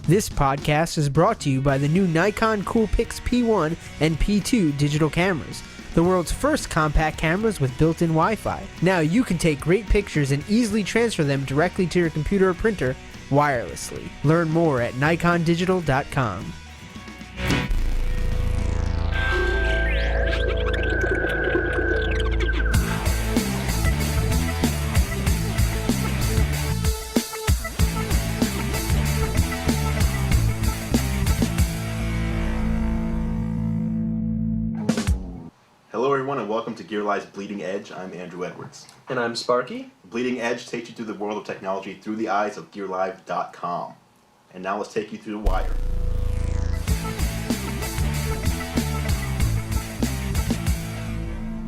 This podcast is brought to you by the new Nikon Coolpix P1 and P2 digital cameras, the world's first compact cameras with built-in Wi-Fi. Now you can take great pictures and easily transfer them directly to your computer or printer wirelessly. Learn more at nikondigital.com. Hello everyone and welcome to GearLive's Bleeding Edge. I'm Andrew Edwards. And I'm Sparky. Bleeding Edge takes you through the world of technology through the eyes of GearLive.com. And now let's take you through the wire.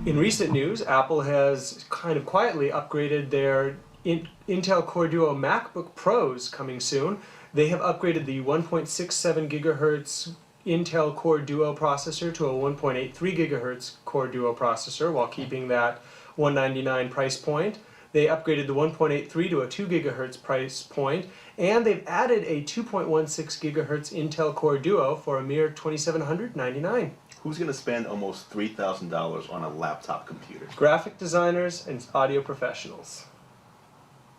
In recent news, Apple has kind of quietly upgraded their Intel Core Duo MacBook Pros coming soon. They have upgraded the 1.67 gigahertz Intel Core Duo processor to a 1.83 gigahertz Core Duo processor while keeping that $199 price point. They upgraded the 1.83 to a 2 gigahertz price point, and they've added a 2.16 gigahertz Intel Core Duo for a mere $2,799. Who's going to spend almost $3,000 on a laptop computer? Graphic designers and audio professionals.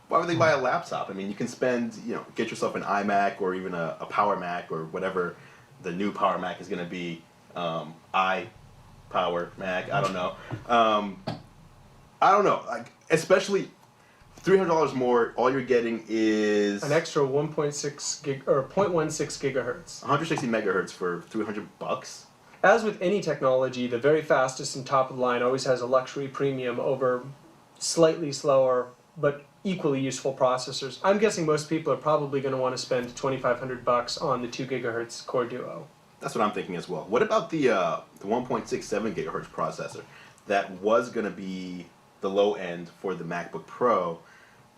Why would they buy a laptop? I mean, you can spend, get yourself an iMac or even a Power Mac or whatever the new Power Mac is going to be. iPower Mac, I don't know. Especially $300 more, all you're getting is an extra 0.16 gigahertz. 160 megahertz for $300. As with any technology, the very fastest and top of the line always has a luxury premium over slightly slower but equally useful processors. I'm guessing most people are probably going to want to spend $2,500 on the 2 gigahertz Core Duo. That's what I'm thinking as well. What about the 1.67 gigahertz processor that was going to be the low end for the MacBook Pro?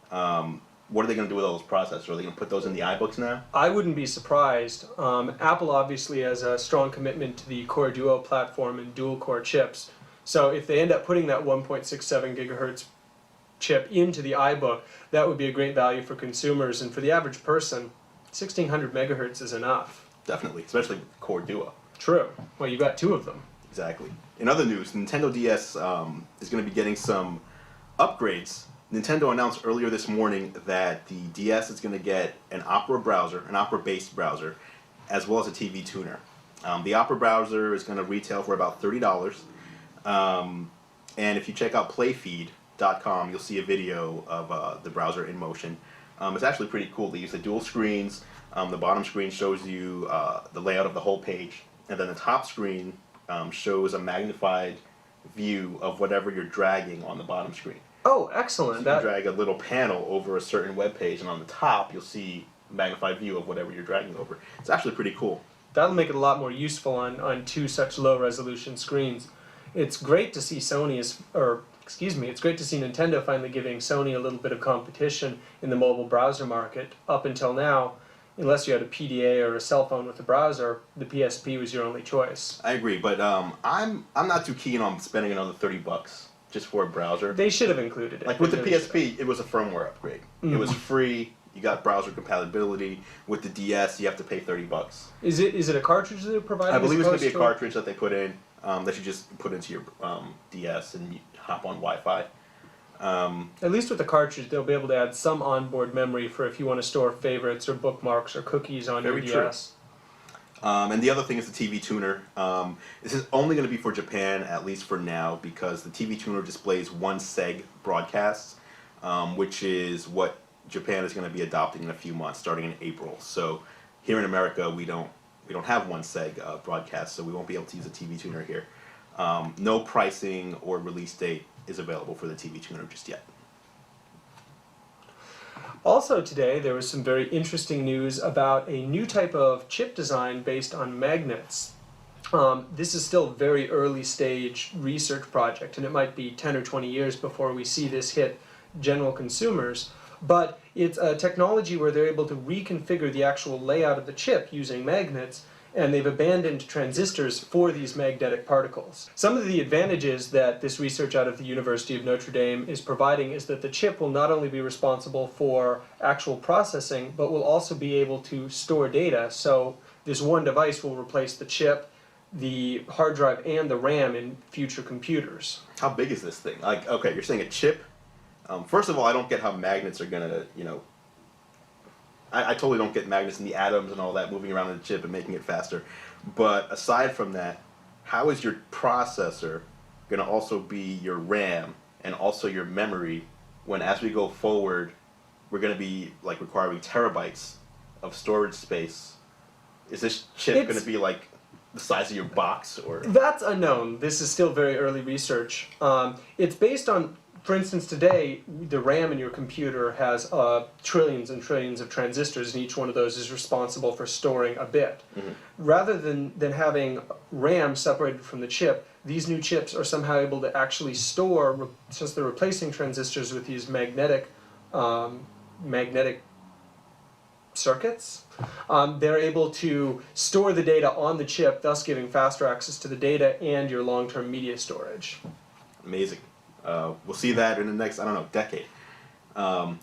What are they going to do with all those processors? Are they going to put those in the iBooks now? I wouldn't be surprised. Apple obviously has a strong commitment to the Core Duo platform and dual-core chips. So if they end up putting that 1.67 gigahertz chip into the iBook, that would be a great value for consumers. And for the average person, 1600 megahertz is enough. Definitely, especially with Core Duo. True. Well, you've got two of them. Exactly. In other news, Nintendo DS is going to be getting some upgrades. Nintendo announced earlier this morning that the DS is going to get an Opera browser, an Opera-based browser, as well as a TV tuner. The Opera browser is going to retail for about $30. And if you check out playfeed.com, you'll see a video of the browser in motion. It's actually pretty cool. They use the dual screens. The bottom screen shows you the layout of the whole page, and then the top screen shows a magnified view of whatever you're dragging on the bottom screen. Oh, excellent. So you drag a little panel over a certain web page, and on the top you'll see a magnified view of whatever you're dragging over. It's actually pretty cool. That'll make it a lot more useful on two such low resolution screens. It's great to see it's great to see Nintendo finally giving Sony a little bit of competition in the mobile browser market. Up until now, unless you had a PDA or a cell phone with a browser, the PSP was your only choice. I agree, but I'm not too keen on spending another $30 just for a browser. They should have included it. Like with the PSP, it was a firmware upgrade. It was free. You got browser compatibility. With the DS, you have to pay $30. Is it a cartridge that they're providing? I believe it's going to be a cartridge that they put in that you just put into your DS and you hop on Wi-Fi. At least with the cartridge, they'll be able to add some onboard memory for if you want to store favorites or bookmarks or cookies on your DS. And the other thing is the TV tuner. This is only going to be for Japan, at least for now, because the TV tuner displays 1 seg broadcasts, which is what Japan is going to be adopting in a few months, starting in April. So here in America, we don't have 1 seg broadcast, so we won't be able to use a TV tuner here. No pricing or release date is available for the TV tuner just yet. Also today, there was some very interesting news about a new type of chip design based on magnets. This is still a very early stage research project, and it might be 10 or 20 years before we see this hit general consumers. But it's a technology where they're able to reconfigure the actual layout of the chip using magnets and they've abandoned transistors for these magnetic particles. Some of the advantages that this research out of the University of Notre Dame is providing is that the chip will not only be responsible for actual processing, but will also be able to store data. So this one device will replace the chip, the hard drive, and the RAM in future computers. How big is this thing? Like, okay, you're saying a chip. First of all, I don't get how magnets are gonna, I totally don't get magnets in the atoms and all that moving around in the chip and making it faster. But aside from that, how is your processor going to also be your RAM and also your memory when, as we go forward, we're going to be like requiring terabytes of storage space? Is this chip going to be like the size of your box, or? That's unknown. This is still very early research. It's based on, for instance, today, the RAM in your computer has trillions and trillions of transistors, and each one of those is responsible for storing a bit. Mm-hmm. Rather than having RAM separated from the chip, these new chips are somehow able to actually store, since they're replacing transistors with these magnetic circuits, they're able to store the data on the chip, thus giving faster access to the data and your long-term media storage. Amazing. We'll see that in the next, decade.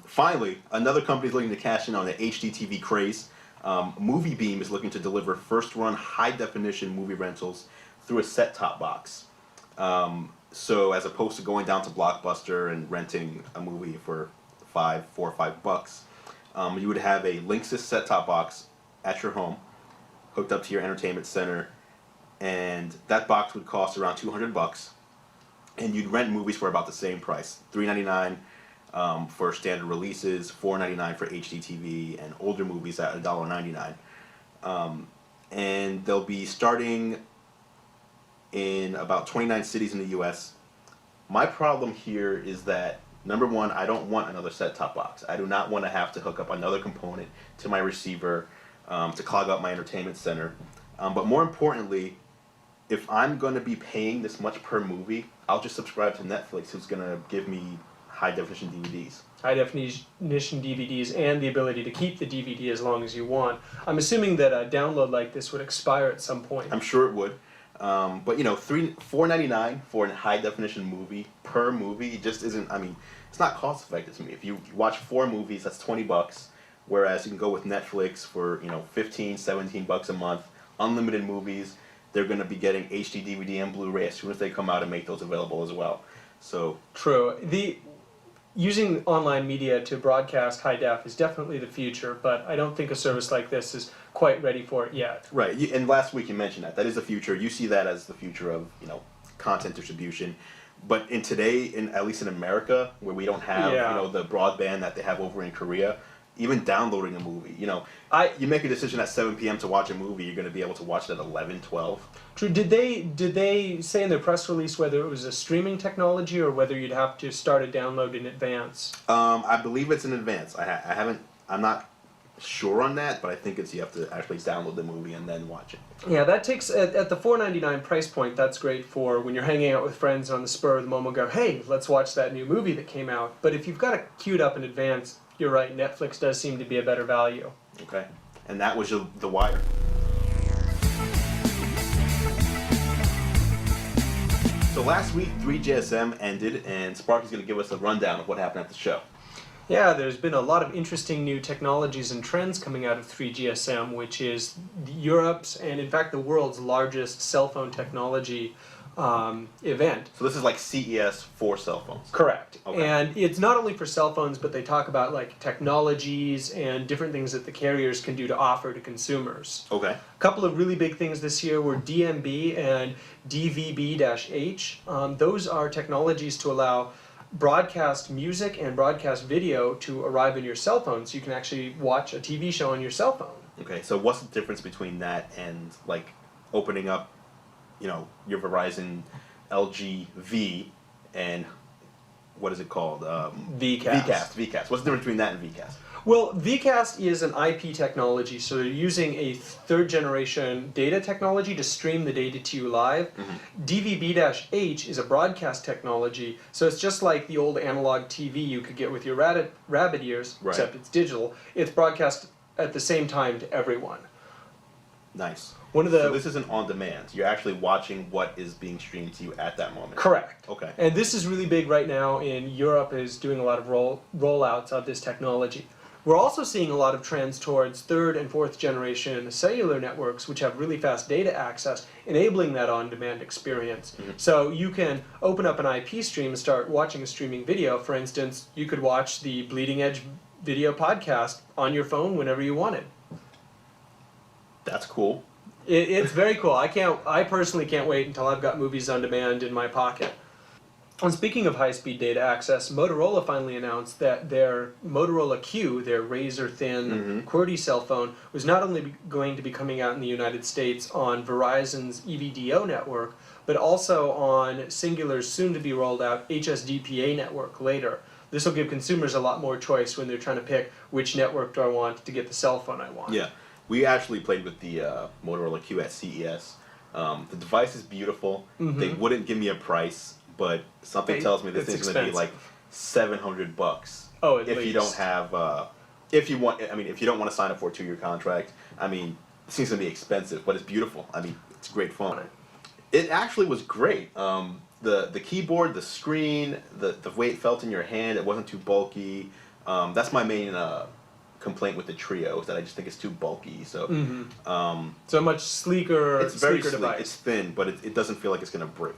Finally, another company is looking to cash in on the HDTV craze. MovieBeam is looking to deliver first-run high-definition movie rentals through a set-top box. So as opposed to going down to Blockbuster and renting a movie for $4 or $5, you would have a Linksys set-top box at your home, hooked up to your entertainment center, and that box would cost around $200. And you'd rent movies for about the same price, $3.99 for standard releases, $4.99 for HDTV, and older movies at $1.99. And they'll be starting in about 29 cities in the U.S. My problem here is that, number one, I don't want another set-top box. I do not want to have to hook up another component to my receiver to clog up my entertainment center. But more importantly, if I'm going to be paying this much per movie, I'll just subscribe to Netflix, who's going to give me high-definition DVDs. High-definition DVDs and the ability to keep the DVD as long as you want. I'm assuming that a download like this would expire at some point. I'm sure it would. But, $4.99 for a high-definition movie per movie just isn't, it's not cost-effective to me. If you watch 4 movies, that's $20, whereas you can go with Netflix for, $15, $17 a month, unlimited movies. They're going to be getting HD, DVD, and Blu-ray as soon as they come out and make those available as well. So true. Using online media to broadcast high def is definitely the future, but I don't think a service like this is quite ready for it yet. Right. And last week you mentioned that. That is the future. You see that as the future of, content distribution. But at least in America, where we don't have, the broadband that they have over in Korea, even downloading a movie, you make a decision at 7 p.m. to watch a movie, you're going to be able to watch it at 11, 12. True. Did they say in their press release whether it was a streaming technology or whether you'd have to start a download in advance? I believe it's in advance. I'm not sure on that, but I think you have to actually download the movie and then watch it. Yeah, that takes, at the $4.99 price point, that's great for when you're hanging out with friends on the spur of the moment, go, hey, let's watch that new movie that came out. But if you've got it queued up in advance, you're right, Netflix does seem to be a better value. Okay. And that was The Wire. So last week, 3GSM ended, and Sparky's going to give us a rundown of what happened at the show. Yeah, there's been a lot of interesting new technologies and trends coming out of 3GSM, which is Europe's and, in fact, the world's largest cell phone technology event. So this is like CES for cell phones. Correct. Okay. And it's not only for cell phones, but they talk about like technologies and different things that the carriers can do to offer to consumers. Okay. A couple of really big things this year were DMB and DVB-H. Those are technologies to allow broadcast music and broadcast video to arrive in your cell phone, so you can actually watch a TV show on your cell phone. Okay, so what's the difference between that and like opening up, your Verizon LG V and what is it called? VCast. VCast. What's the difference between that and VCast? Well, VCast is an IP technology, so they're using a third-generation data technology to stream the data to you live. Mm-hmm. DVB-H is a broadcast technology, so it's just like the old analog TV you could get with your rabbit ears, right, except it's digital. It's broadcast at the same time to everyone. Nice. So this isn't on demand. You're actually watching what is being streamed to you at that moment. Correct. Okay. And this is really big right now in Europe, is doing a lot of rollouts of this technology. We're also seeing a lot of trends towards third and fourth generation cellular networks, which have really fast data access, enabling that on-demand experience. Mm-hmm. So you can open up an IP stream and start watching a streaming video. For instance, you could watch the Bleeding Edge video podcast on your phone whenever you wanted. That's cool. It's very cool. I personally can't wait until I've got movies on demand in my pocket. And speaking of high-speed data access, Motorola finally announced that their Motorola Q, their razor-thin QWERTY cell phone, was not only going to be coming out in the United States on Verizon's EVDO network, but also on Singular's soon-to-be-rolled-out HSDPA network later. This will give consumers a lot more choice when they're trying to pick which network do I want to get the cell phone I want. Yeah. We actually played with the Motorola Q at CES. The device is beautiful. They wouldn't give me a price, but something tells me this thing's going to be like $700. Oh, at if least. you don't have, if you don't want to sign up for a 2-year contract. I mean, this thing's going to be expensive, but it's beautiful. I mean, it's a great phone. It actually was great. The keyboard, the screen, the way it felt in your hand, it wasn't too bulky. That's my main complaint with the Trio, is that I just think it's too bulky. So, so a much sleeker, it's very sleek. device. It's thin, but it doesn't feel like it's going to break.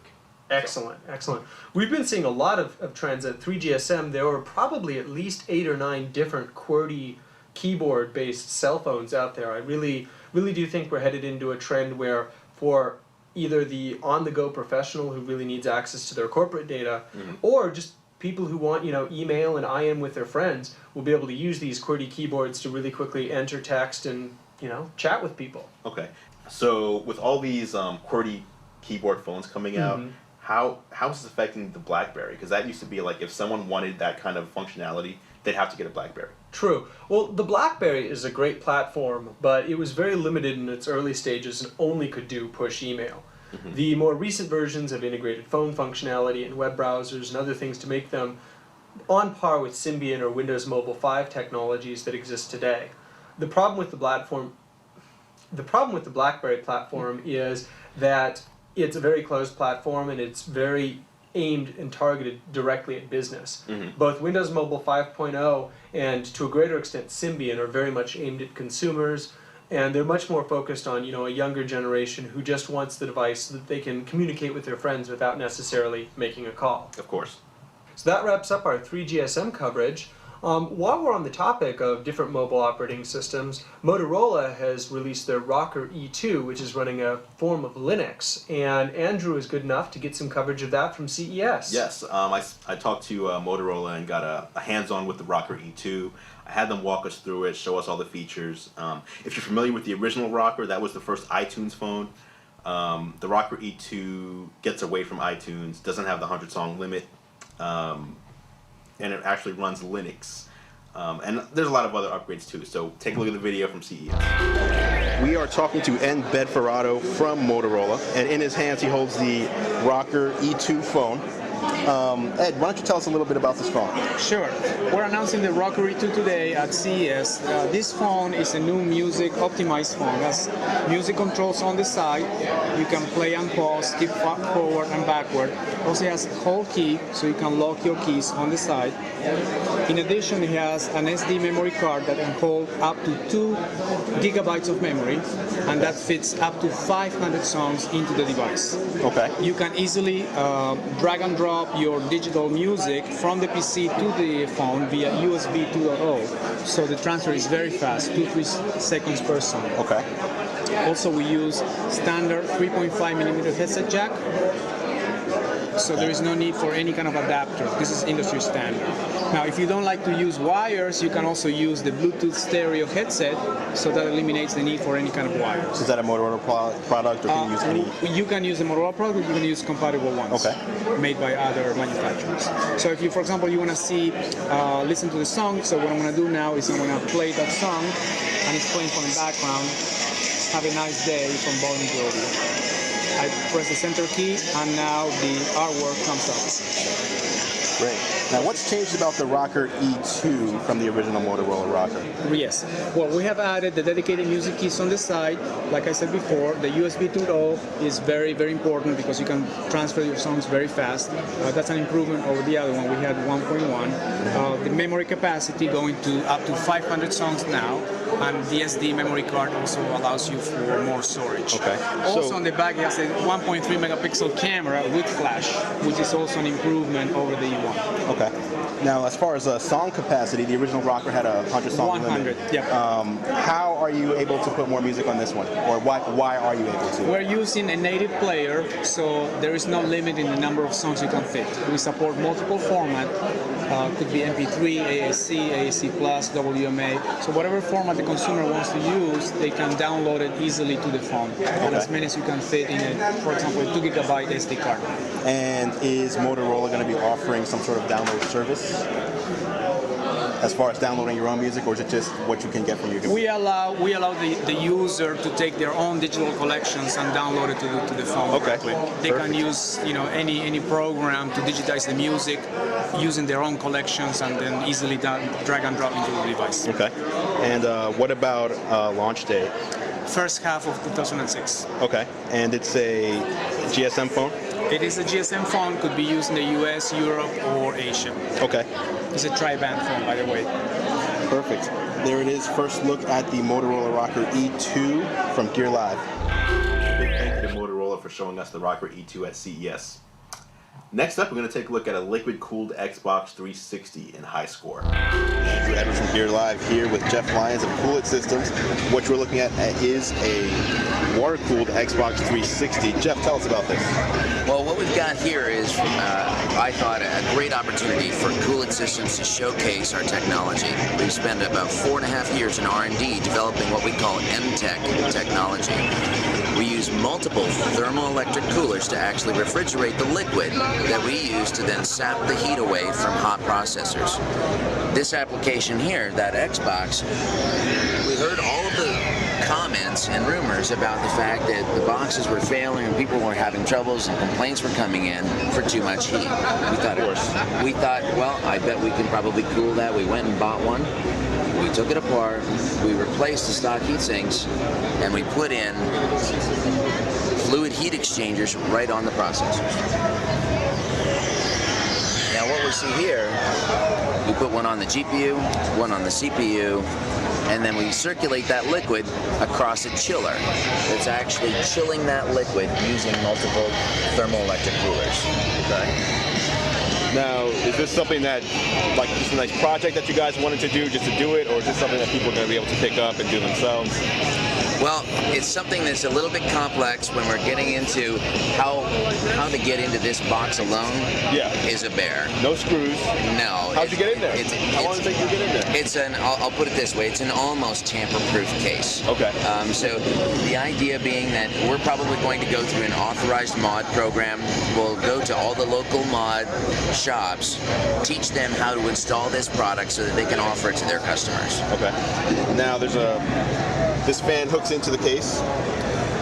Excellent, excellent. We've been seeing a lot of trends at 3GSM. There were probably at least 8 or 9 different QWERTY keyboard-based cell phones out there. I really do think we're headed into a trend where, for either the on-the-go professional who really needs access to their corporate data, or just people who want, email and IM with their friends, will be able to use these QWERTY keyboards to really quickly enter text and, chat with people. Okay. So with all these QWERTY keyboard phones coming out, how is this affecting the BlackBerry? Because that used to be like, if someone wanted that kind of functionality, they'd have to get a BlackBerry. True. Well, the BlackBerry is a great platform, but it was very limited in its early stages and only could do push email. The more recent versions have integrated phone functionality and web browsers and other things to make them on par with Symbian or Windows Mobile 5 technologies that exist today. The problem with the BlackBerry platform is that it's a very closed platform and it's very aimed and targeted directly at business. Both Windows Mobile 5.0 and, to a greater extent, Symbian are very much aimed at consumers, and they're much more focused on, a younger generation who just wants the device so that they can communicate with their friends without necessarily making a call. Of course. So that wraps up our 3GSM coverage. While we're on the topic of different mobile operating systems, Motorola has released their ROKR E2, which is running a form of Linux, and Andrew is good enough to get some coverage of that from CES. Yes, I talked to Motorola and got a hands-on with the ROKR E2. I had them walk us through it, show us all the features. If you're familiar with the original ROKR, that was the first iTunes phone. The ROKR E2 gets away from iTunes, doesn't have the 100-song limit, and it actually runs Linux. And there's a lot of other upgrades too, so take a look at the video from CES. We are talking to Ed Bedferato from Motorola, and in his hands he holds the ROKR E2 phone. Ed, why don't you tell us a little bit about this phone? Sure. We're announcing the ROKR E2 today at CES. This phone is a new music optimized phone. It has music controls on the side. You can play and pause, skip forward and backward. Also has a hold key, so you can lock your keys on the side. In addition, it has an SD memory card that can hold up to 2 gigabytes of memory, and that fits up to 500 songs into the device. Okay. You can easily drag and drop your digital music from the PC to the phone via USB 2.0, so the transfer is very fast, 2-3 seconds per song. Okay. Also, we use standard 3.5mm headset jack, so there is no need for any kind of adapter. This is industry standard. Now, if you don't like to use wires, you can also use the Bluetooth stereo headset, so that eliminates the need for any kind of wires. Is that a Motorola product, or can you use any? You can use a Motorola product, or you can use compatible ones made by other manufacturers. So if you, for example, you want to listen to the song, so what I'm going to do now is I'm going to play that song, and it's playing from the background. Have a nice day from Bon Jovi. I press the center key, and now the artwork comes up. Great. Now, what's changed about the ROKR E2 from the original Motorola ROKR? Yes. Well, we have added the dedicated music keys on the side. Like I said before, the USB 2.0 is very, very important because you can transfer your songs very fast. That's an improvement over the other one. We had 1.1. The memory capacity going to up to 500 songs now, and the SD memory card also allows you for more storage. Okay. Also on the back, it has a 1.3 megapixel camera with flash, which is also an improvement over the E1. Okay. Now, as far as song capacity, the original ROKR had 100 songs. 100, yeah. How are you able to put more music on this one? Or why are you able to? We're using a native player, so there is no limit in the number of songs you can fit. We support multiple formats. Could be MP3, AAC, AAC+, WMA. So whatever format the consumer wants to use, they can download it easily to the phone. And as many as you can fit in a, for example, a 2 gigabyte SD card. And is Motorola going to be offering some sort of download service as far as downloading your own music, or is it just what you can get from your computer? We allow the user to take their own digital collections and download it to the phone. Okay. They can use any program to digitize the music using their own collections and then easily drag and drop into the device. Okay. And what about launch date? First half of 2006. Okay. And it's a GSM phone? It is a GSM phone, could be used in the US, Europe, or Asia. Okay. It's a tri-band phone, by the way. Perfect. There it is. First look at the Motorola ROKR E2 from Gear Live. Big thank you to Motorola for showing us the ROKR E2 at CES. Next up, we're going to take a look at a liquid-cooled Xbox 360 in high score. Andru from Gear Live here with Jeff Lyons of Cool It Systems. What you're looking at is a water-cooled Xbox 360. Jeff, tell us about this. Well, what we've got here is, I thought, a great opportunity for Cool It Systems to showcase our technology. We've spent about 4.5 years in R&D developing what we call M-Tech technology. We use multiple thermoelectric coolers to actually refrigerate the liquid that we use to then sap the heat away from hot processors. This application here, that Xbox, we heard all of the comments and rumors about the fact that the boxes were failing and people were having troubles and complaints were coming in for too much heat. We thought, well, I bet we can probably cool that. We went and bought one. We took it apart, we replaced the stock heat sinks, and we put in fluid heat exchangers right on the processors. Now what we see here, we put one on the GPU, one on the CPU, and then we circulate that liquid across a chiller that's actually chilling that liquid using multiple thermoelectric coolers. Okay. Now, is this something that, like, just a nice project that you guys wanted to do just to do it, or is this something that people are going to be able to pick up and do themselves? Well, it's something that's a little bit complex when we're getting into how to get into this box alone. Yeah. Is a bear. No screws. No. How'd you get in there? How long did it take you to get in there? It's I'll put it this way, it's an almost tamper-proof case. Okay. So the idea being that we're probably going to go through an authorized mod program. We'll go to all the local mod shops, teach them how to install this product so that they can offer it to their customers. Okay. Now this fan hooks into the case.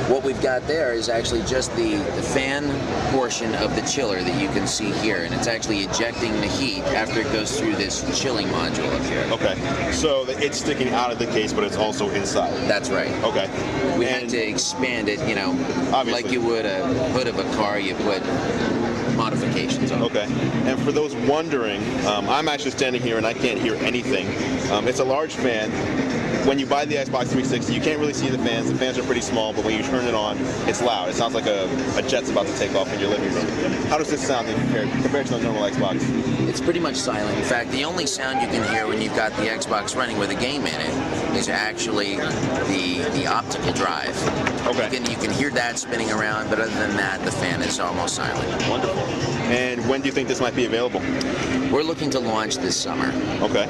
What we've got there is actually just the fan portion of the chiller that you can see here, and it's actually ejecting the heat after it goes through this chilling module up here. Okay, so it's sticking out of the case, but it's also inside. That's right. Okay. We had to expand it, obviously, like you would a hood of a car, you put modifications on. Okay, and for those wondering, I'm actually standing here and I can't hear anything. It's a large fan. When you buy the Xbox 360, you can't really see the fans. The fans are pretty small, but when you turn it on, it's loud. It sounds like a jet's about to take off in your living room. How does this sound compared to the normal Xbox? It's pretty much silent. In fact, the only sound you can hear when you've got the Xbox running with a game in it is actually the optical drive. Okay. You can hear that spinning around, but other than that, the fan is almost silent. Wonderful. And when do you think this might be available? We're looking to launch this summer. Okay.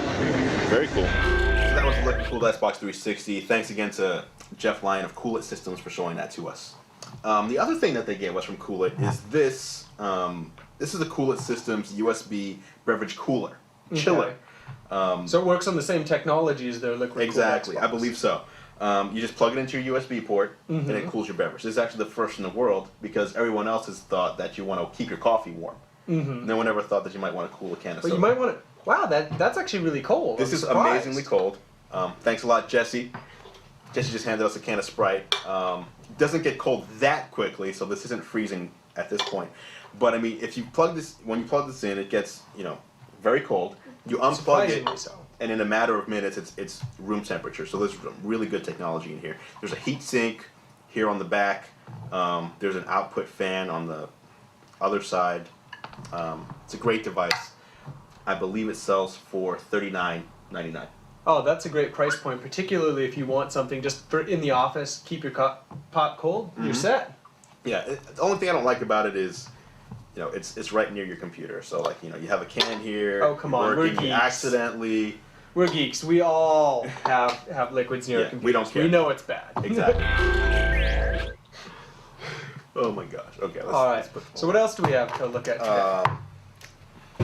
Very cool. That was the liquid-cooled Xbox 360. Thanks again to Jeff Lyon of Cool It Systems for showing that to us. The other thing that they gave us from Cool It is this. This is the Cool It Systems USB beverage cooler, chiller. So it works on the same technology as their liquid. Exactly, I believe so. You just plug it into your USB port, and it cools your beverage. This is actually the first in the world because everyone else has thought that you want to keep your coffee warm. No one ever thought that you might want to cool a can of soda. But you might want to. Wow, that's actually really cold. This I'm is surprised. amazingly cold. Thanks a lot, Jesse. Jesse just handed us a can of Sprite. Doesn't get cold that quickly, so this isn't freezing at this point. But I mean, if you plug this, when you plug this in, it gets very cold. You unplug it, Surprisingly so. and in a matter of minutes, it's room temperature. So there's really good technology in here. There's a heat sink here on the back. There's an output fan on the other side. It's a great device. I believe it sells for $39.99. Oh, that's a great price point, particularly if you want something just for in the office, keep your pot cold, you're set. Yeah, the only thing I don't like about it is, it's right near your computer. So like, you have a can here. Oh, come on, we're working, you geeks. accidentally. We're geeks. We all have liquids near our Yeah, computers. we don't care. We know it's bad. Exactly. Oh my gosh. Okay. All right. let's put So what else do we have to look at today?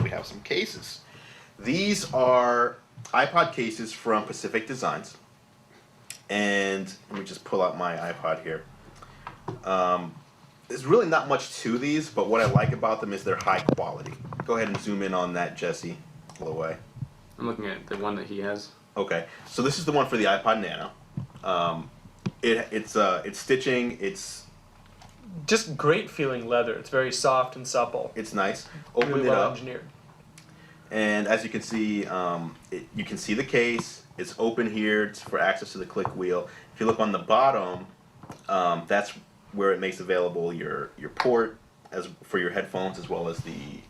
we have some cases. These are iPod cases from Pacific Designs. And let me just pull out my iPod here. There's really not much to these, but what I like about them is they're high quality. Go ahead and zoom in on that, Jesse. Pull away. I'm looking at the one that he has. Okay, so this is the one for the iPod Nano. It's stitching. It's Just great feeling leather. It's very soft and supple. It's nice. Open Really it well up, engineered. and as you can see, you can see the case. It's open here. It's for access to the click wheel. If you look on the bottom, that's where it makes available your port as for your headphones, as well as the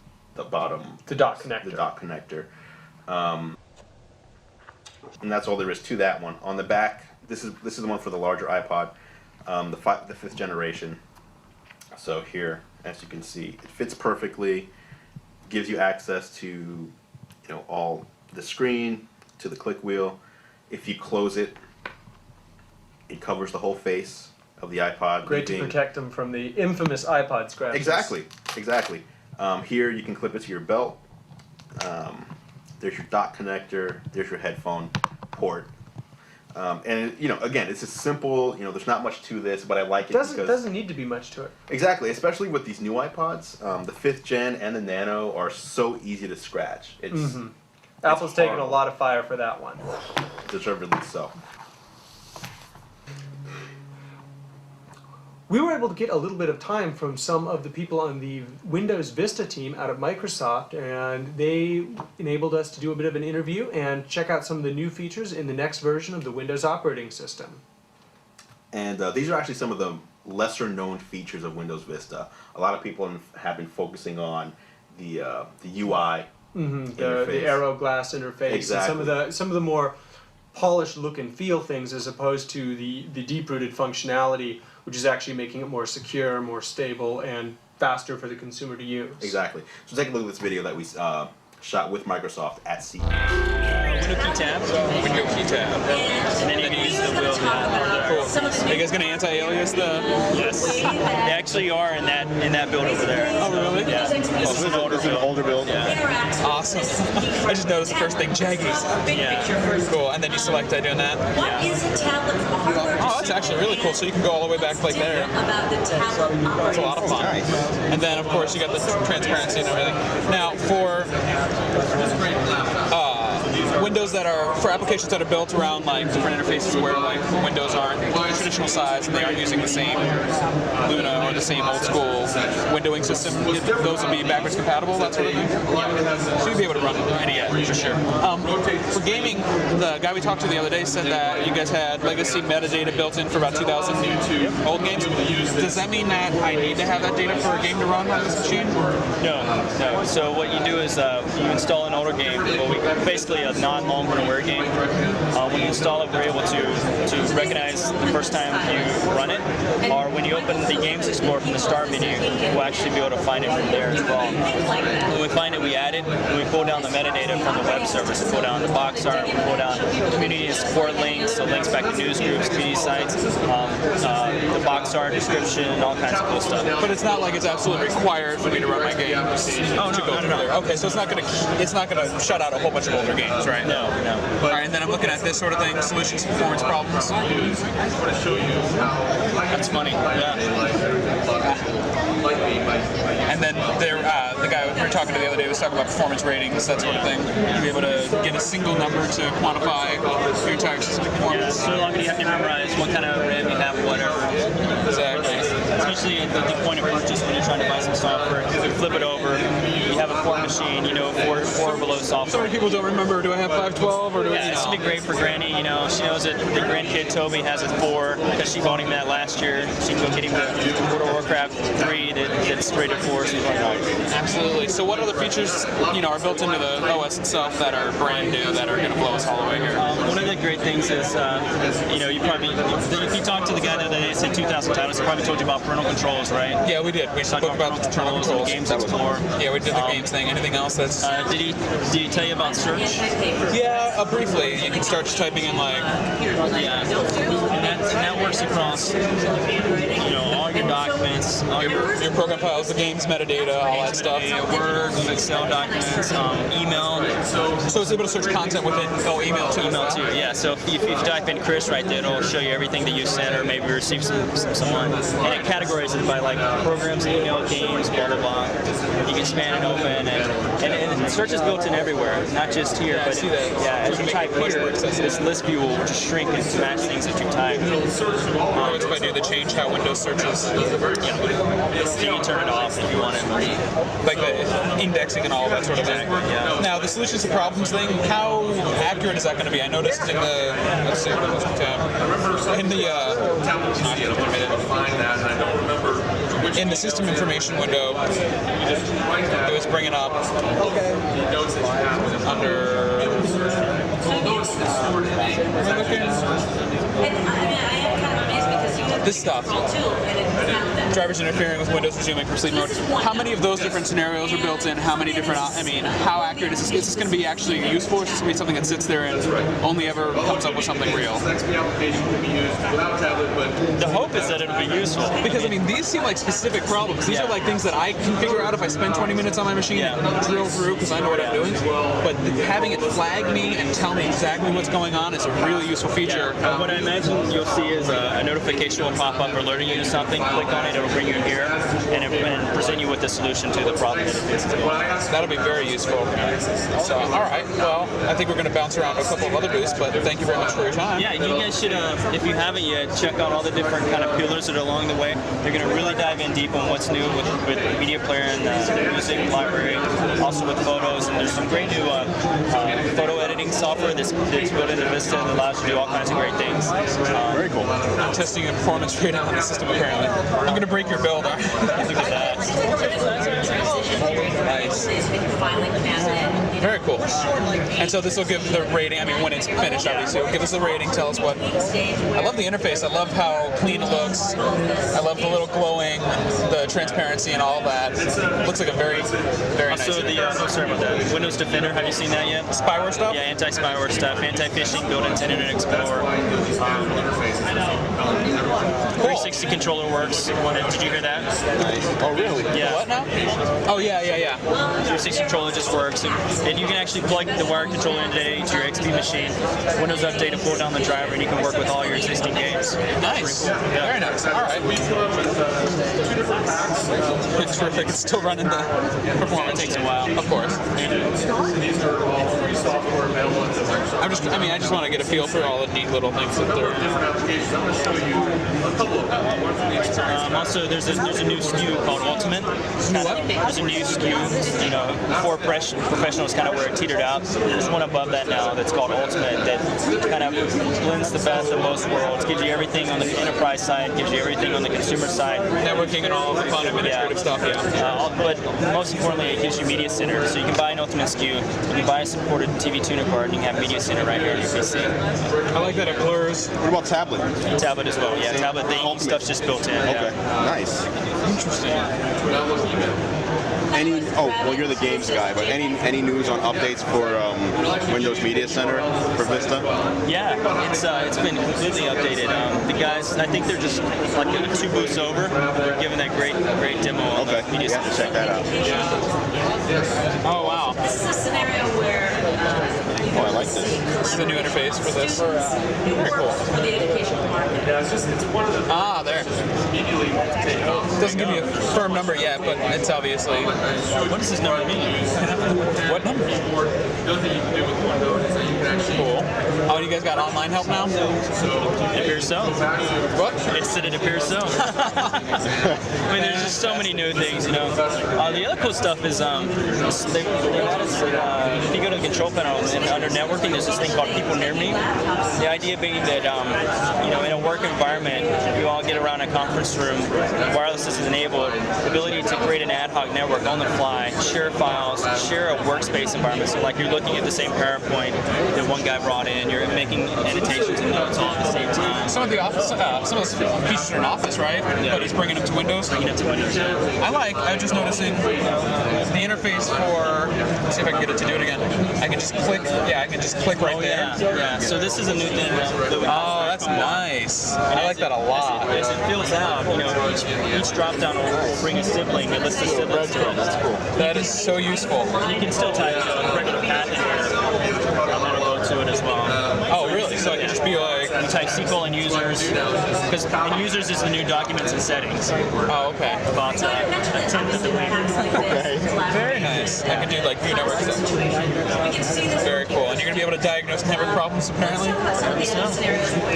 bottom, The dot connector. the dot connector. And that's all there is to that one. On the back, this is the one for the larger iPod, the 5th generation. So here, as you can see, it fits perfectly, gives you access to, all the screen, to the click wheel. If you close it, it covers the whole face of the iPod. Great to protect them from the infamous iPod scratches. Exactly. Here you can clip it to your belt. There's your dot connector. There's your headphone port. And again, it's just simple. There's not much to this, but I like it Doesn't need to be much to it. Exactly, especially with these new iPods. The 5th gen and the Nano are so easy to scratch. It's Apple's taken a horrible. lot of fire for that one. Deservedly so. We were able to get a little bit of time from some of the people on the Windows Vista team out of Microsoft, and they enabled us to do a bit of an interview and check out some of the new features in the next version of the Windows operating system. And these are actually some of the lesser known features of Windows Vista. A lot of people have been focusing on the UI The interface. Arrow Glass interface, Exactly. and some of the more polished look and feel things, as opposed to the deep-rooted functionality, which is actually making it more secure, more stable, and faster for the consumer to use. Exactly. So take a look at this video that we shot with Microsoft at CE. Window key tab. Window key tab. And then you can use the wheel. Cool. Are you guys gonna anti-alias the? Yes. They actually are in that build over there. Oh, really? Yeah. This is an older build. Yeah. Awesome. I just noticed the first thing, Jaggies. Yeah. Cool. And then you select doing that. Yeah. Oh, that's actually really cool. So you can go all the way back like there. It's a lot of fun. And then of course you got the transparency and everything. Now for Windows that are, for applications that are built around like different interfaces where like windows aren't the traditional size and they aren't using the same Luna or the same old school windowing system, those will be backwards compatible, that sort of thing? So you'll be able to run NES for sure. For gaming, the guy we talked to the other day said that you guys had legacy metadata built in for about 2,000 old games. Does that mean that I need to have that data for a game to run on this machine? No. So what you do is you install an older game, basically a non-long run aware game. When you install it, we're able to recognize the first time you run it, or when you open the Games Explorer from the start menu, we'll actually be able to find it from there as well. When we find it, we add it, and we pull down the metadata from the web service. We pull down the box art, we pull down community and support links, so links back to news groups, community sites, the box art description, and all kinds of cool stuff. But it's not like it's absolutely required for me to run my game. Oh, no. Okay, so it's not gonna shut out a whole bunch of older games, right? No. All right, and then I'm looking at this sort of thing: solutions to performance problems. That's funny. Yeah. And then the guy over here talking to the other day was talking about performance ratings, that sort of thing. You'll be able to get a single number to quantify your entire system performance. So long as you have to memorize what kind of RAM you have, whatever. Exactly. Especially at the point of purchase when you're trying to buy some software, you flip it over, you have a 4 machine, you know, 4 or below software. So many people don't remember, do I have 512 or do I, Yeah, it's gonna be great for Granny, you know, she knows that the grandkid Toby has a 4 because she bought him that last year. She can go get him the World of Warcraft 3 that's rated 4, so Absolutely. So what other features, you know, are built into the OS itself that are brand new, that are gonna blow us all away here? one of the great things is, you know, if you talk to the guy the other day that said 2,000 titles, he probably told you about parental controls, right? Yeah, we did. We spoke about the parental controls. Games Explorer. Yeah, we did the games thing. Anything else that's... Did he tell you about search? Yeah, briefly. You can start typing in like... Yeah, and that works across, you know, all your documents, all your program files, the games metadata, all that stuff. Word, Excel documents, email. So it's able to search content within email too. Email too, yeah. So if you type in Chris right there, it'll show you everything that you sent or maybe received someone. And it categorizes it by like programs, email, games, blah blah blah. You can span it open, and search is built in everywhere, not just here. But as you type here, this list view will just shrink and match things that you type. If I do the change how Windows searches. So you can turn it off if you want it. Like the indexing and all that sort of thing. Yeah. Now, the solutions to problems thing, how accurate is that going to be? I noticed in the, let's see, in the system information window, it was bringing up under this stuff. Drivers interfering with Windows resuming for sleep mode. How many of those different scenarios are built in? How many different, I mean, how accurate is this? Is this going to be actually useful, or is this going to be something that sits there and only ever comes up with something real? The hope is that it'll be useful. Because, I mean, these seem like specific problems. These are like things that I can figure out if I spend 20 minutes on my machine and drill through because I know what I'm doing. But having it flag me and tell me exactly what's going on is a really useful feature. What I imagine you'll see is a notification will pop up alerting you to something. Click on it, it'll bring you here and present you with the solution to the problem that it faces. That'll be very useful. So, all right. Well, I think we're going to bounce around a couple of other booths, but thank you very much for your time. Yeah, you guys should, if you haven't yet, check out all the different kind of pillars that are along the way. They're going to really dive in deep on what's new with media player and the music library, also with photos. And there's some great new photo editing software that's built into Vista that allows you to do all kinds of great things. Very cool. Testing and performance rating on the system, apparently. I'm going to break your build. Look at that. Nice. Very cool. And so this will give the rating, I mean, when it's finished, obviously, it'll give us the rating, tell us what. I love the interface. I love how clean it looks. I love the little glowing, the transparency and all that. It looks like a very, very nice interface. Oh, sorry about that. Windows Defender, have you seen that yet? Spyware stuff? Yeah, anti-spyware stuff, anti-phishing, built into Internet Explorer. 360 controller works. Did you hear that? Nice. Oh, really? Yeah. What now? Oh, yeah. 360 controller just works. And you can actually plug the wired controller into your XP machine. Windows Update to pull down the driver, and you can work with all your existing games. Nice. Cool. Yeah. Very nice. All right. It's terrific. It's still running the performance. It takes a while. Of course. I just want to get a feel for all the neat little things that they're also, there's a new SKU called Ultimate. There's a new SKU. You know, before Professional is kind of where it teetered out. There's one above that now that's called Ultimate that kind of blends the best of most worlds. Gives you everything on the enterprise side. Gives you everything on the consumer side. Networking and all the fun administrative stuff. Yeah. But most importantly, it gives you Media Center. So you can buy an Ultimate SKU. You can buy a supported TV tuner card, and you can have Media Center right here on your PC. I like that it blurs. What about tablet? Tablet as well. Yeah, tablet. The stuff's just built in. Okay. Nice. Interesting. Well, you're the games guy, but any news on updates for Windows Media Center for Vista? Yeah, it's been completely updated. The guys, I think they're just like 2 booths over. They're giving that great demo on the Media Center. Check that out. Oh wow. This is a scenario where Oh, I like this. This is the new interface for this. Very cool. Ah, there. It doesn't give me a firm number yet, but it's obviously. What does this number mean? What number? Cool. Oh, you guys got online help now? It appears so. What? It said it appears so. I mean, there's just so many new things, you know. The other cool stuff is they've added if you go to the control panel and under networking, there's this thing called People Near Me. The idea being that you know, in a work environment, you all get around a conference room, wireless is enabled, the ability to create an ad hoc network on the fly, share files, share a workspace environment. So like you're looking at the same PowerPoint that one guy brought in, you're making annotations and notes all at the same time. Some of the office, some of the features are in Office, right? Yeah. But he's bringing them to Windows. Bringing it to Windows. I'm just noticing the interface for. Let's see if I can get it to do it again. I can just click. Yeah, I can just click right there. Yeah. So this is a new thing. Oh, that's nice. I like that a lot. As it fills out, you know, each drop down will bring a sibling that lists the siblings to it. That's cool. That is so useful. And you can still type a regular path in here. I'm going to load to it as well. Oh, really? So I can just be like. You type SQL and users, because in users is the new documents and settings. Oh, okay. About a tenth of the way. Okay. Very nice. I can do like view network stuff. Very cool. And you're gonna be able to diagnose network problems apparently.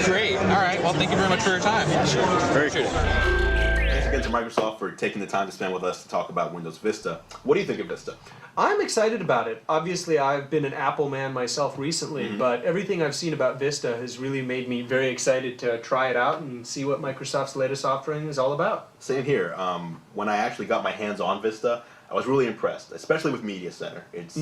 Great. All right. Well, thank you very much for your time. Sure. Very cool. Thanks again to Microsoft for taking the time to spend with us to talk about Windows Vista. What do you think of Vista? I'm excited about it. Obviously, I've been an Apple man myself recently, but everything I've seen about Vista has really made me very excited to try it out and see what Microsoft's latest offering is all about. Same here. When I actually got my hands on Vista, I was really impressed, especially with Media Center. It's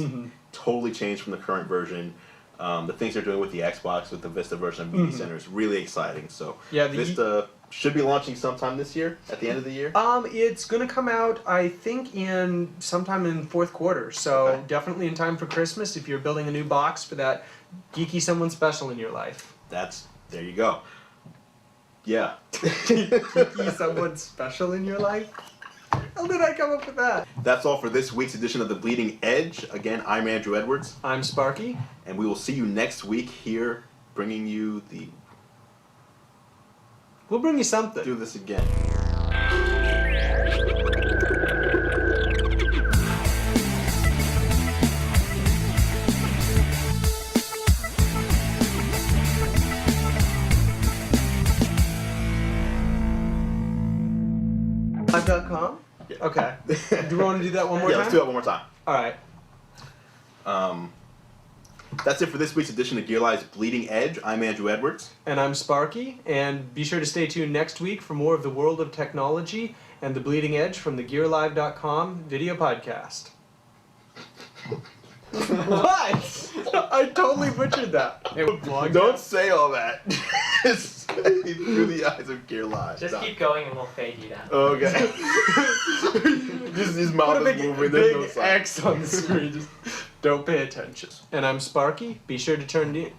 totally changed from the current version. The things they're doing with the Xbox, with the Vista version of Media Center is really exciting. So yeah, Vista should be launching sometime this year, at the end of the year. It's going to come out, I think, in sometime in fourth quarter. So definitely in time for Christmas if you're building a new box for that geeky someone special in your life. There you go. Yeah. Geeky someone special in your life? How did I come up with that? That's all for this week's edition of The Bleeding Edge. Again, I'm Andrew Edwards. I'm Sparky. And we will see you next week here, bringing you the... We'll bring you something. Do this again. Live.com? Yeah. Okay. Do we want to do that one more Yeah, time? let's do that one more time. All right. That's it for this week's edition of Gear Live's Bleeding Edge. I'm Andrew Edwards. And I'm Sparky, and be sure to stay tuned next week for more of the world of technology and the Bleeding Edge from the GearLive.com video podcast. What? I totally butchered that. Don't say all that. Just say through the eyes of Gear Live. Just keep going and we'll fade you down. Okay. Just his mouth is moving. There's no sign. X on the screen. Just don't pay attention. And I'm Sparky. Be sure to turn in.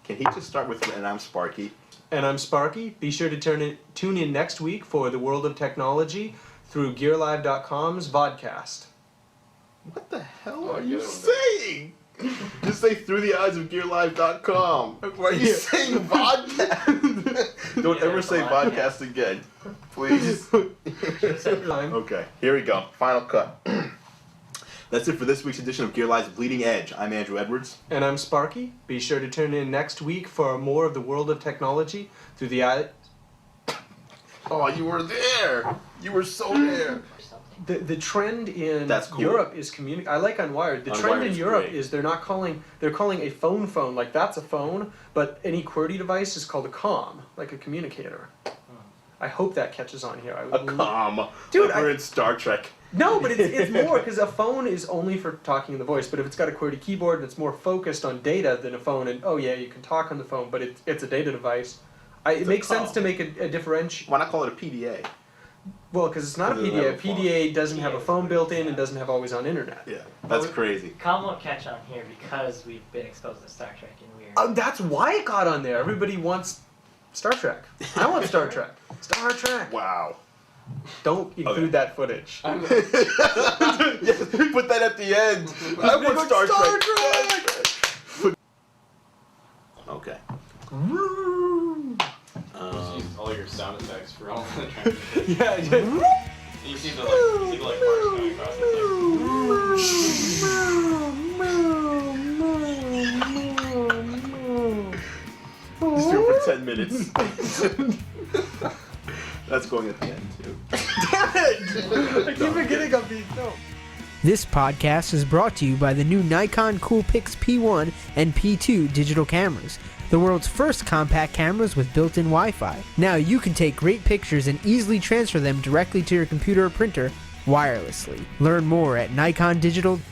Can he just start with, and I'm Sparky? And I'm Sparky. Be sure to tune in next week for the world of technology through GearLive.com's vodcast. What the hell are you saying? Just say through the eyes of GearLive.com. Why are you saying vodcast? Don't ever say vodcast again. Please. Okay, here we go. Final cut. That's it for this week's edition of Gear Live's Bleeding Edge. I'm Andrew Edwards. And I'm Sparky. Be sure to tune in next week for more of the world of technology through the eye. Oh, you were there. You were so there. The trend in That's cool. Europe is I like Unwired. The trend in Europe great. is they're calling a phone like that's a phone, but any QWERTY device is called a comm, like a communicator. I hope that catches on here. A comm. Dude, like we're in Star Trek. No, but it's more because a phone is only for talking in the voice. But if it's got a QWERTY keyboard and it's more focused on data than a phone, and oh yeah, you can talk on the phone, but it's a data device. It makes sense to make a differentiation. Why not call it a PDA? Well, because it's not a PDA. A PDA doesn't have a phone built in and doesn't have always on internet. Yeah, that's crazy. Comm won't catch on here because we've been exposed to Star Trek and we're... That's why it got on there. Everybody wants Star Trek. I want Star Trek. Star Trek. Wow. Don't include that footage. Yes, put that at the end. I want Star Trek. Okay. Just use all your sound effects for all the tracks. Yeah, just, You see the like bars coming across the Just do it for 10 minutes. That's going at the end, too. damn it! I keep forgetting I'm being filmed. This podcast is brought to you by the new Nikon Coolpix P1 and P2 digital cameras, the world's first compact cameras with built-in Wi-Fi. Now you can take great pictures and easily transfer them directly to your computer or printer wirelessly. Learn more at nikondigital.com.